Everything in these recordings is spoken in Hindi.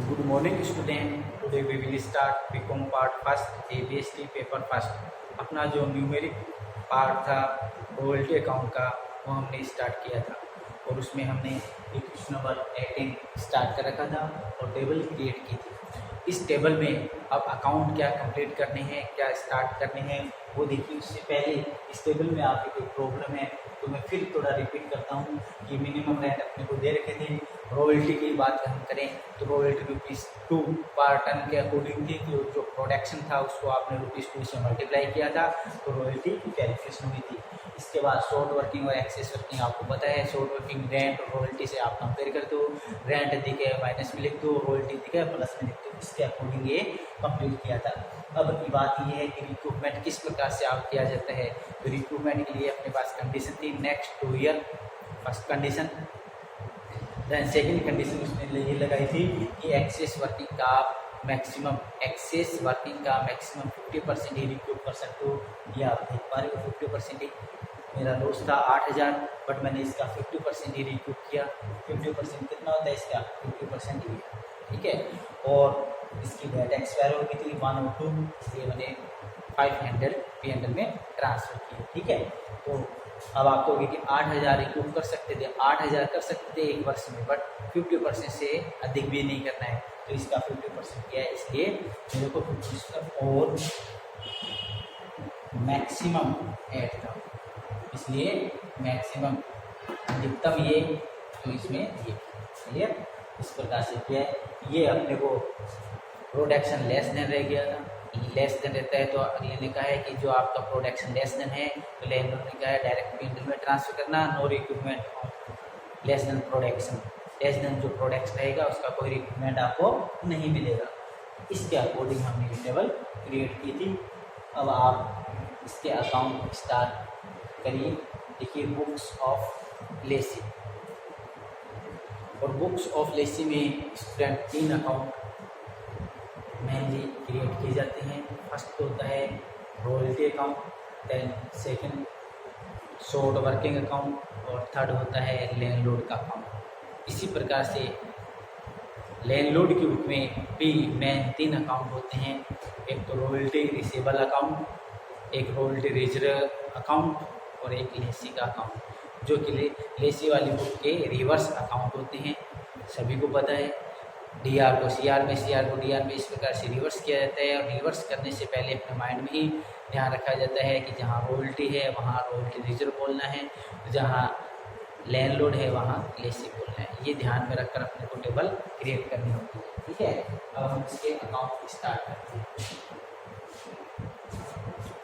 Good morning student. Today we will start BCom part first ABST paper first. अपना जो न्यूमेरिक पार्ट था रॉयल्टी अकाउंट का वो हमने स्टार्ट किया था और उसमें हमने क्वेश्चन नंबर 18 स्टार्ट कर रखा था और टेबल क्रिएट की थी। इस टेबल में अब अकाउंट क्या कंप्लीट करने हैं, क्या स्टार्ट करने हैं वो देखिए। उससे पहले इस टेबल में आपकी कोई प्रॉब्लम है तो मैं फिर थोड़ा रिपीट करता हूँ कि मिनिमम रेंट अपने को दे रखे थे। रॉयल्टी की बात हम करें तो रॉयल्टी ₹2 पर टन के अकॉर्डिंग थी, तो जो प्रोडक्शन था उसको आपने ₹2 से मल्टीप्लाई किया था तो रॉयल्टी की कैलकुलेशन हुई थी। इसके बाद शॉर्ट वर्किंग और एक्सेस वर्किंग आपको पता है। शॉर्ट वर्किंग रेंट और रॉयल्टी से आप कंपेयर करते हो, रेंट दिखे माइनस में लिख दो, रॉयल्टी दिखे प्लस में लिख दो। इसके अकॉर्डिंग ये कंप्लीट किया था। अब की बात ये है कि रिक्रूटमेंट किस प्रकार से आप किया जाता है। तो रिक्रूटमेंट के लिए अपने पास कंडीशन थी next 2 year, first condition. Then second condition उसने ये लगाई थी कि एक्सेस वर्किंग का मैक्सिमम 50% ही रिक्रूट कर सकते हो। ये आप देख पा रहे हो 50% ही। मेरा लॉस था 8,000 बट मैंने इसका 50% ही रिक्रूट किया। 50% कितना होता है इसका? 50% ही, ठीक है। और इसकी डेट एक्सपायर हो गई थी 102, इसलिए मैंने 500 P&L में ट्रांसफ़र किया, ठीक है। तो अब आप कहोगे कि 8,000 रिक्रूट कर सकते थे, 8,000 कर सकते थे एक वर्ष में, बट 50% से अधिक भी नहीं करना है तो इसका 50% किया है, इसलिए मेरे को 50% और मैक्सिमम ऐड था, इसलिए मैक्सिमम अधिकतम ये तो इसमें ये क्लियर इस प्रकार से किया है। ये अपने को प्रोडक्शन लेस देन रह गया था, लेस देन रहता है तो अगले ने कहा है कि जो आपका प्रोडक्शन लेस देन है तो लैंडलॉर्ड ने कहा है डायरेक्ट P&L में ट्रांसफर करना, no recruitment less than production. Less than जो प्रोडक्शन रहेगा उसका कोई रिक्रूटमेंट आपको नहीं मिलेगा। इसके अकॉर्डिंग हमने ये टेबल क्रिएट की थी। अब आप इसके अकाउंट स्टार्ट करिए। देखिए बुक्स ऑफ लेसी, और बुक्स ऑफ लेसी में स्टूडेंट 3 अकाउंट मेनली क्रिएट किए जाते हैं। फर्स्ट होता है royalty account, then second short working account और थर्ड होता है लैंडलॉर्ड का अकाउंट। इसी प्रकार से लैंडलॉर्ड की बुक में भी मेन 3 अकाउंट होते हैं। एक तो रॉयल्टी रिसीवेबल अकाउंट, एक रॉयल्टी रिजर्व अकाउंट और एक लेसी का अकाउंट, जो कि लेसी वाली बुक के रिवर्स अकाउंट होते हैं। सभी को पता है डीआर को सीआर में, सीआर को डीआर में, इस प्रकार से रिवर्स किया जाता है। और रिवर्स करने से पहले अपने माइंड में ही ध्यान रखा जाता है कि जहाँ रॉयल्टी है वहाँ रॉयल्टी रिजर्व बोलना है, जहाँ लैंडलॉर्ड है वहाँ लेसी बोलना है। ये ध्यान में रखकर अपने को टेबल क्रिएट करनी होती है, ठीक है। अब हम इसके अकाउंट स्टार्ट करते हैं।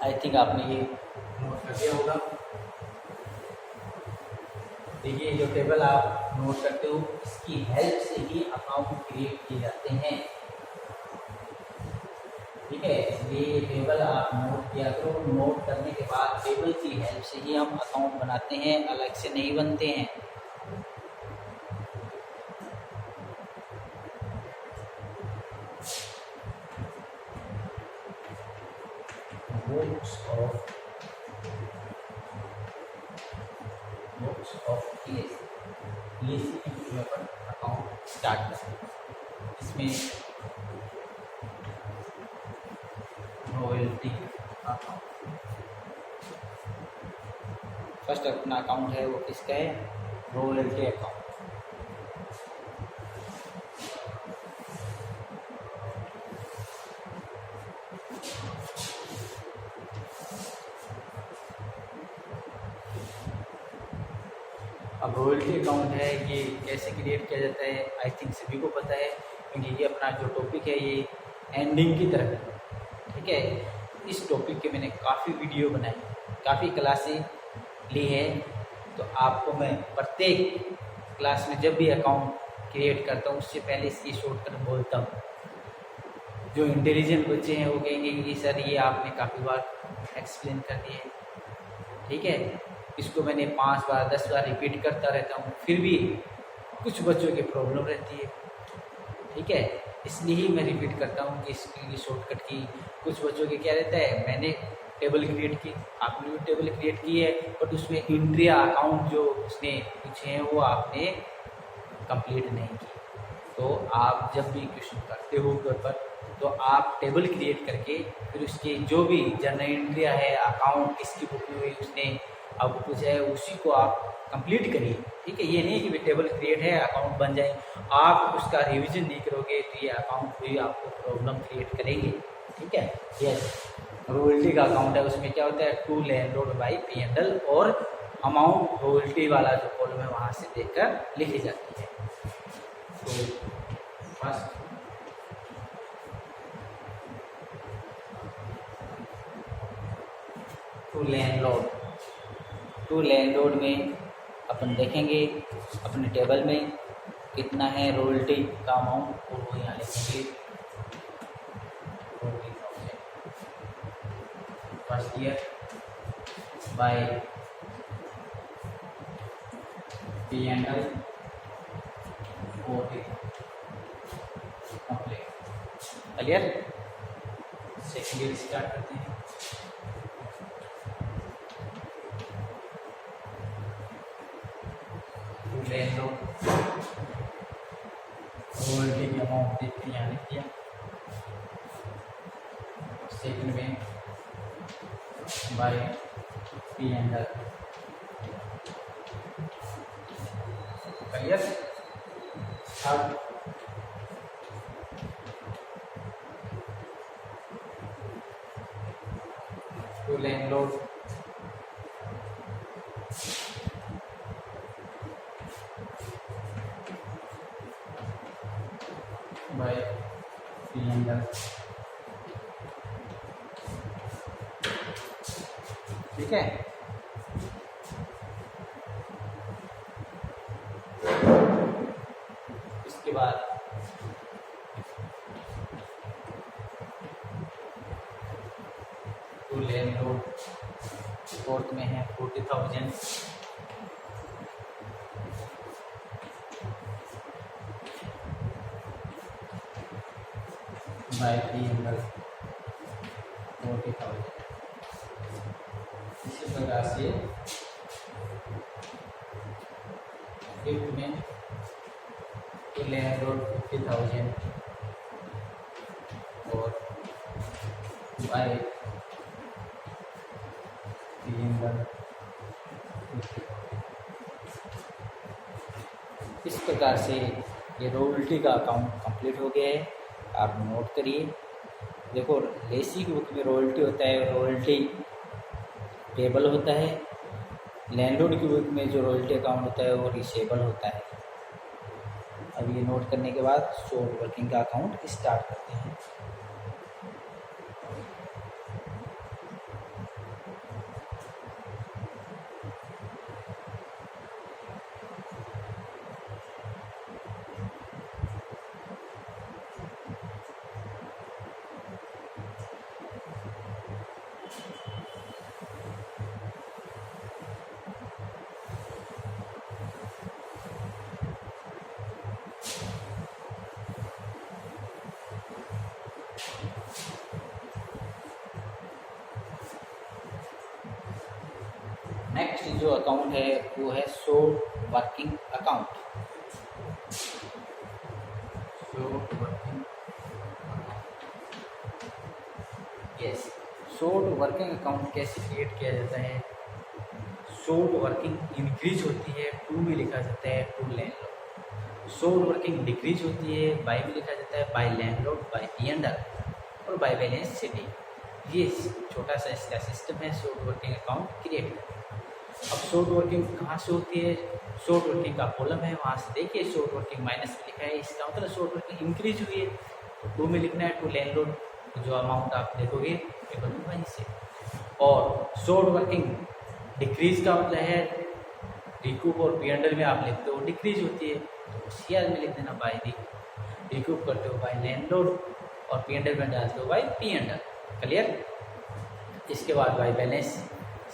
आई थिंक आपने ये नोट कर दिया होगा। देखिए जो टेबल आप नोट करते हो इसकी हेल्प से ही अकाउंट क्रिएट किए जाते हैं, ठीक है। इसलिए टेबल आप नोट किया करो। नोट करने के बाद टेबल की हेल्प से ही हम अकाउंट बनाते हैं, अलग से नहीं बनते हैं। बुक्स ऑफ लेसी की अपन अकाउंट स्टार्ट करते हैं। इसमें रॉयल्टी अकाउंट फर्स्ट अपना अकाउंट है वो किसका है? Royalty account. अब रॉयल्टी अकाउंट है ये कैसे क्रिएट किया जाता है आई थिंक सभी को पता है, क्योंकि ये अपना जो टॉपिक है ये एंडिंग की तरफ है, ठीक है। इस टॉपिक के मैंने काफ़ी वीडियो बनाई, काफ़ी क्लासें ली है, तो आपको मैं प्रत्येक क्लास में जब भी अकाउंट क्रिएट करता हूँ उससे पहले इसकी शॉर्टकट बोलता हूँ। जो इंटेलिजेंट बच्चे हैं वो कहेंगे कि सर ये आपने काफ़ी बार एक्सप्लेन कर दिए, ठीक है। इसको मैंने 5 बार 10 बार रिपीट करता रहता हूँ, फिर भी कुछ बच्चों की प्रॉब्लम रहती है, ठीक है। इसलिए ही मैं रिपीट करता हूँ कि इसकी शॉर्टकट की। कुछ बच्चों के क्या रहता है, मैंने टेबल क्रिएट की, आपने भी टेबल क्रिएट की है, बट उसमें एंट्री अकाउंट जो उसने पूछे हैं वो आपने कंप्लीट नहीं की, तो आप जब भी क्वेश्चन करते हो पेपर, तो आप टेबल क्रिएट करके फिर उसके जो भी जनरल एंट्री है, अकाउंट किसकी बुक में हुई उसने अब कुछ है उसी को आप कंप्लीट करिए। ठीक है, ये नहीं कि टेबल क्रिएट है अकाउंट बन जाए, आप उसका रिवीजन नहीं करोगे तो ये अकाउंट भी आपको प्रॉब्लम क्रिएट करेंगे। ठीक है, यस, रॉयल्टी का अकाउंट है, उसमें क्या होता है टू लैंडलॉर्ड बाय P&L और अमाउंट रॉयल्टी वाला जो कॉलम है वहाँ से देखकर लिखी जाती है। तो फर्स्ट टू लैंडलॉर्ड में अपन देखेंगे अपने टेबल में कितना है रॉयल्टी का अमाउंट, और वो यहाँ लिखेंगे first year by P&L 40 complete. Clear, second year start करते हैं। रॉयल्टी की अमाउंट देखते हैं, यहाँ किया सेकेंड में by P&L। Clear, third to landlord by P&L। ठीक है, इसके बाद टू लैंडलॉर्ड फोर्थ में है 40,000 बाय P&L 40,000। इसी प्रकार से फिफ्थ में टू लैंडलॉर्ड 50,000 और बाय P&L 50,000। इस प्रकार से ये रॉयल्टी का अकाउंट कंप्लीट हो गया है। आप नोट करिए, देखो लेसी की बुक में रॉयल्टी होता है, रॉयल्टी पेबल होता है, लैंडलॉर्ड की बुक में जो रॉयल्टी अकाउंट होता है वो रिसेबल होता है। अब ये नोट करने के बाद शॉर्ट वर्किंग का अकाउंट स्टार्ट करते हैं। नेक्स्ट जो अकाउंट है वो है short working account. Short working, yes, short working account कैसे क्रिएट किया जाता है। शॉर्ट वर्किंग इंक्रीज होती है टू भी लिखा जाता है to landlord, short working decrease होती है बाय भी लिखा जाता है बाय लैंडलॉर्ड बाय P&L और बाय बैलेंस शीट। ये छोटा सा इसका सिस्टम है शॉर्ट वर्किंग अकाउंट क्रिएट करने। अब शॉर्ट वर्किंग कहाँ से होती है, शॉर्ट वर्किंग का कॉलम है वहाँ से देखिए शॉर्ट वर्किंग माइनस में लिखा है, इसका मतलब शॉर्ट वर्किंग इंक्रीज हुई है तो टू में लिखना है टू लैंडलॉर्ड, जो अमाउंट आप देखोगे टेबल में वहीं से। और शॉर्ट वर्किंग डिक्रीज का मतलब है रिकूप और P&L में आप लिखते हो डिक्रीज होती है तो CR में लिख देना बाय रिकूप करते हो बाय लैंडलॉर्ड और P&L में डालते हो बाय P&L। क्लियर, इसके बाद बाय बैलेंस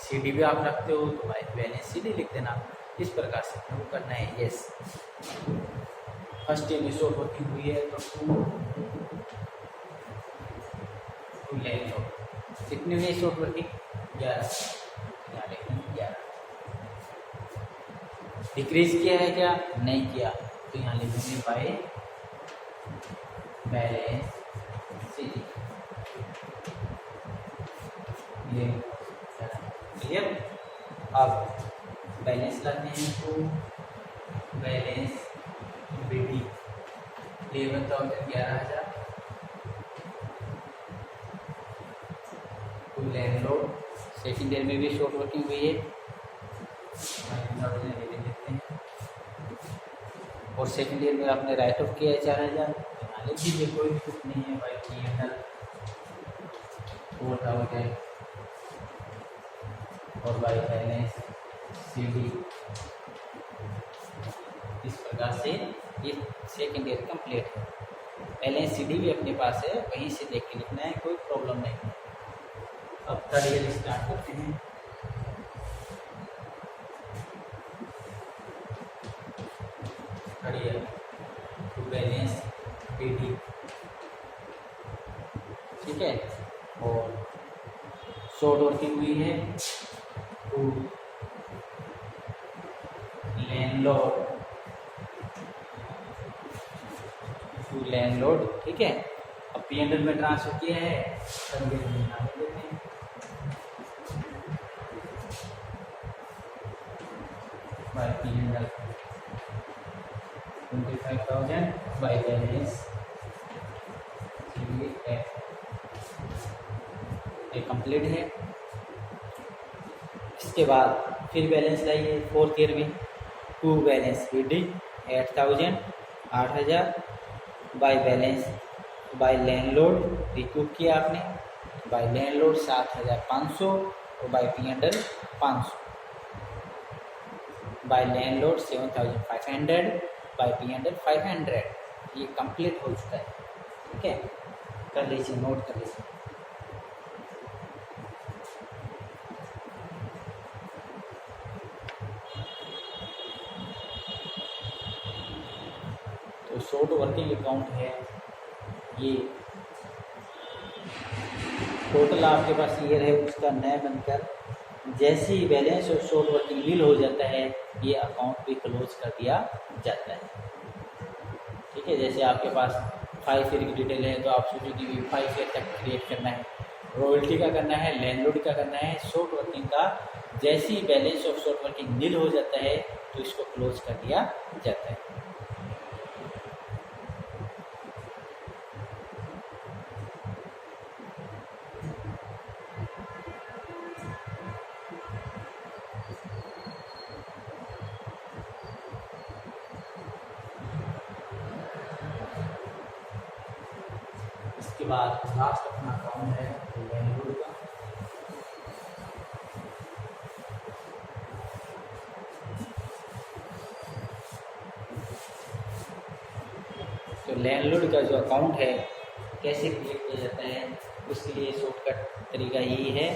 CD भी आप रखते हो तो बाय बैलेंस CD लिख देना। इस प्रकार से वो करना है। Yes, first year short working हुई है तो टू लैंडलॉर्ड कितनी हुई है शॉर्ट वर्किंग 11। डिक्रीज किया है क्या, नहीं किया तो यहाँ लिखेंगे बाय बैलेंस शीट, ये क्लियर। अब बैलेंस लाते हैं तो balance BD 11,000 to landlord, second year में भी शॉर्ट वर्किंग हुई है, देखते हैं। और सेकेंड ईयर में आपने राइट ऑफ किया है 4,000, मान लीजिए कोई दिक्कत नहीं है भाई, P&L 4,000 और बाई बैलेंस CD। इस प्रकार से ये सेकेंड ईयर कंप्लीट है। बैलेंस CD भी अपने पास है, वहीं से देख के लिखना है, कोई प्रॉब्लम नहीं है। अब थर्ड ईयर स्टार्ट करते हैं। Third year to balance BD, ठीक है। और शॉर्ट वर्किंग हुई है टू लैंडलॉर्ड, ठीक है। अब P&L में ट्रांसफर किया है, बाय P&L 25,000 बाय बैलेंस ये कंप्लीट है। इसके बाद फिर बैलेंस लाइए फोर्थ ईयर में, to balance BD 8,000 by balance by landlord recoup किया आपने, बाय लैंडलॉर्ड 7,500 और bye P&L 500, bye landlord 7,500 bye P&L 500। ये कंप्लीट हो चुका है, ठीक है। कर लीजिए, नोट कर लीजिए। तो शॉर्ट वर्किंग अकाउंट है ये, टोटल आपके पास ईयर है उसका नया बनकर जैसे ही बैलेंस और शॉर्ट वर्किंग नील हो जाता है, ये अकाउंट भी क्लोज कर दिया जाता है, ठीक है। जैसे आपके पास 5 ईयर की डिटेल है तो आप सोचोगे कि 5 ईयर तक क्रिएट करना है, रॉयल्टी का करना है, लैंडलॉर्ड का करना है, शॉर्ट वर्किंग का जैसे ही बैलेंस और शॉर्ट वर्किंग नील हो जाता है तो इसको क्लोज कर दिया जाता है। इसके बाद लास्ट अपना अकाउंट है लैंडलॉर्ड का। तो लैंडलॉर्ड का जो अकाउंट है कैसे क्रिएट किया जाता है, उसके लिए शॉर्टकट तरीका यही है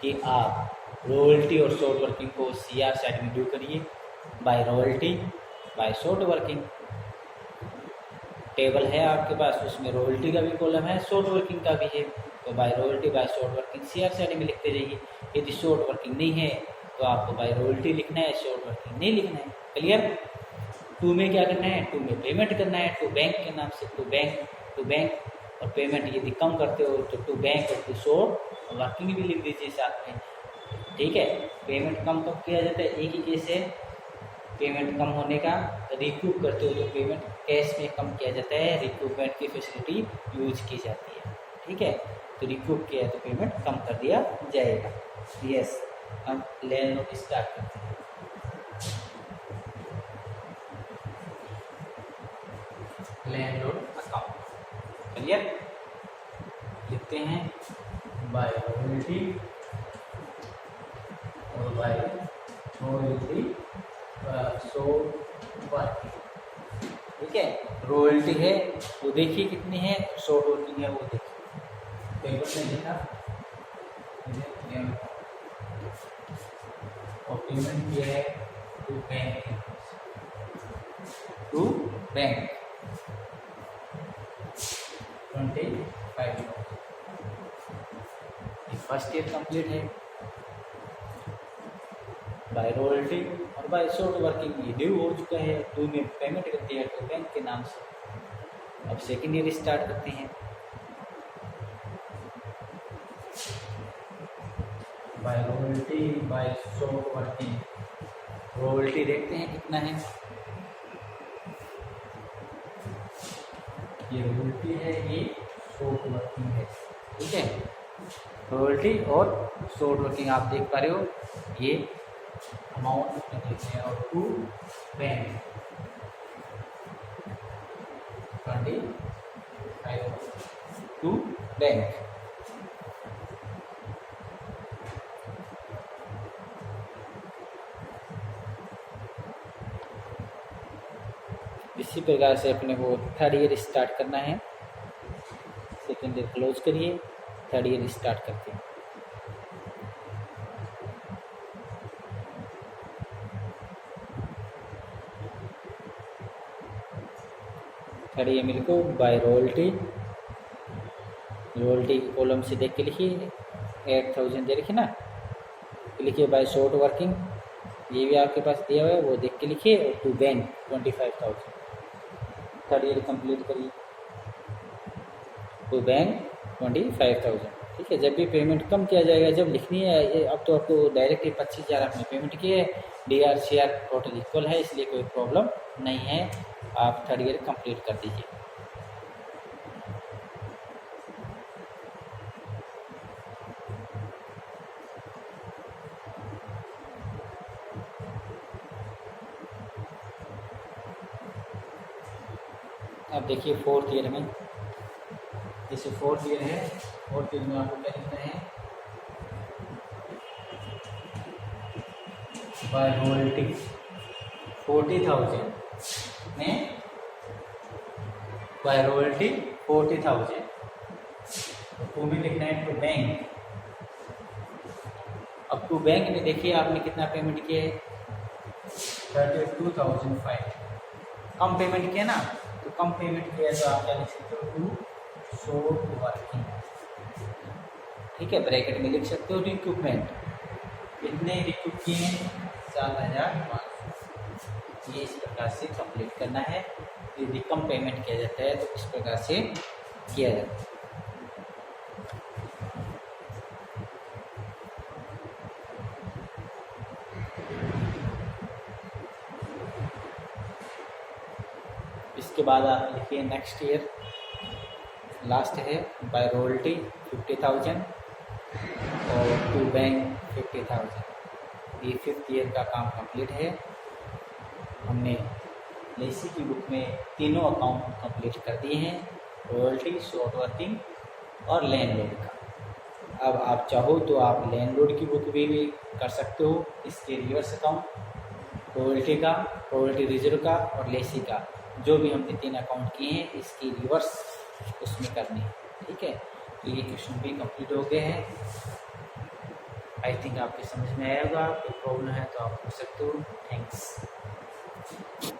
कि आप रॉयल्टी और शॉर्ट वर्किंग को CR साइड में ड्यू करिए, by royalty by short working. Table है आपके पास, उसमें रॉयल्टी का भी कॉलम है, शॉर्ट वर्किंग का भी है, तो by royalty by short working CR side में लिखते जाइए। यदि शॉर्ट वर्किंग नहीं है तो आपको बाय रॉयल्टी लिखना है, शॉर्ट वर्किंग नहीं लिखना है। क्लियर। टू में क्या करना है, टू में पेमेंट करना है, टू बैंक के नाम से, टू बैंक और पेमेंट यदि कम करते हो तो टू बैंक और टू शॉर्ट वर्किंग भी लिख दीजिए साथ में, ठीक है। पेमेंट कम कब किया जाता है, एक ही केस है पेमेंट कम होने का, रिक्यूब करते हो तो पेमेंट कैश में कम किया जाता है, रिक्यूबमेंट की फैसिलिटी यूज की जाती है, ठीक है। तो रिक्यूब किया तो पेमेंट कम कर दिया जाएगा। यस, हम लैंडलॉर्ड स्टार्ट करते हैं। लैंडलॉर्ड अकाउंट क्लियर, लिखते हैं बाय रॉयल्टी और बाय रॉयल्टी शॉर्ट वर्किंग, ठीक है। रॉयल्टी है वो देखिए कितनी है, शॉर्ट वर्किंग है वो देखिए, पेपर में लिखा और पेमेंट किया है to bank 25,000। First year complete है, बाय रॉयल्टी और बाय शॉर्ट वर्किंग ये ड्यू हो चुका है, टू में पेमेंट कर दिया तो बैंक के नाम से, अब सेकेंड ईयर स्टार्ट करते हैं। By royalty by short working, royalty देखते हैं कितना है। ये रॉयल्टी है, ये शॉर्ट वर्किंग है, ठीक है। रॉयल्टी और शॉर्ट वर्किंग आप देख पा रहे हो, ये अमाउंट देखते हैं। और टू बैंक 25 टू बैंक। इसी प्रकार से अपने को थर्ड ईयर स्टार्ट करना है। सेकेंड ईयर क्लोज करिए, थर्ड ईयर स्टार्ट करते हैं। थर्ड ईयर मेरे को बाय रॉयल्टी, रॉयल्टी कॉलम से देख के लिखिए 8000 दे रखिए ना, लिखिए बाय शॉर्ट वर्किंग, ये भी आपके पास दिया हुआ है वो देख के लिखिए। और to bank 25,000, third year complete करिए। टू बैंक 25,000, ठीक है। जब भी पेमेंट कम किया जाएगा जब लिखनी है, अब तो आपको डायरेक्टली 25,000 आपने पेमेंट की है, DRCR टोटल इक्वल है, इसलिए कोई प्रॉब्लम नहीं है। आप थर्ड ईयर कंप्लीट कर दीजिए। अब देखिए फोर्थ ईयर में, जैसे फोर्थ ईयर है, फोर्थ ईयर में आपको क्या लिखना है, बाय रॉयल्टी 40,000 में, बाय रॉयल्टी 40,000। टू में लिखना है टू बैंक। अब टू बैंक में देखिए आपने कितना पेमेंट किया है, 32,500। कम पेमेंट किया ना, तो कम पेमेंट किया तो आप क्या लिख सकते हो, टू शॉर्ट वर्किंग, ठीक है। ब्रैकेट में लिख सकते हो रिक्रूटमेंट, कितने रिक्रूट किए, 7,500। ये इस प्रकार से कंप्लीट करना है। यदि कम पेमेंट किया जाता है तो इस प्रकार से किया जाता है। इसके बाद आप लिखिए नेक्स्ट ईयर, लास्ट है बाय रॉयल्टी 50,000 और टू बैंक 50,000। ये फिफ्थ ईयर का काम कंप्लीट है। हमने लेसी की बुक में तीनों अकाउंट कंप्लीट कर दिए हैं, रॉयल्टी, शॉर्ट वर्किंग और लैंडलॉर्ड का। अब आप चाहो तो आप लैंडलॉर्ड की बुक भी कर सकते हो, इसके रिवर्स अकाउंट, रॉयल्टी का, रॉयल्टी रिजर्व का और लेसी का, जो भी हमने 3 अकाउंट किए हैं इसकी रिवर्स उसमें करनी है, ठीक है। तो ये क्वेश्चन भी कंप्लीट हो गए हैं। आई थिंक आपके समझ में आया होगा। कोई प्रॉब्लम है तो आप पूछ सकते हो। थैंक्स।